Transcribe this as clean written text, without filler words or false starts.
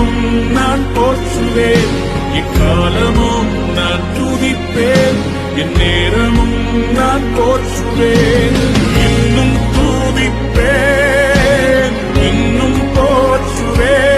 என்றும் நான் போற்றுவேன். எக்காலமும் நான் துதிப்பேன். என் நேரமும் நான் போற்றுவேன். இன்னும் துதிப்பேன், இன்னும் போற்றுவேன்.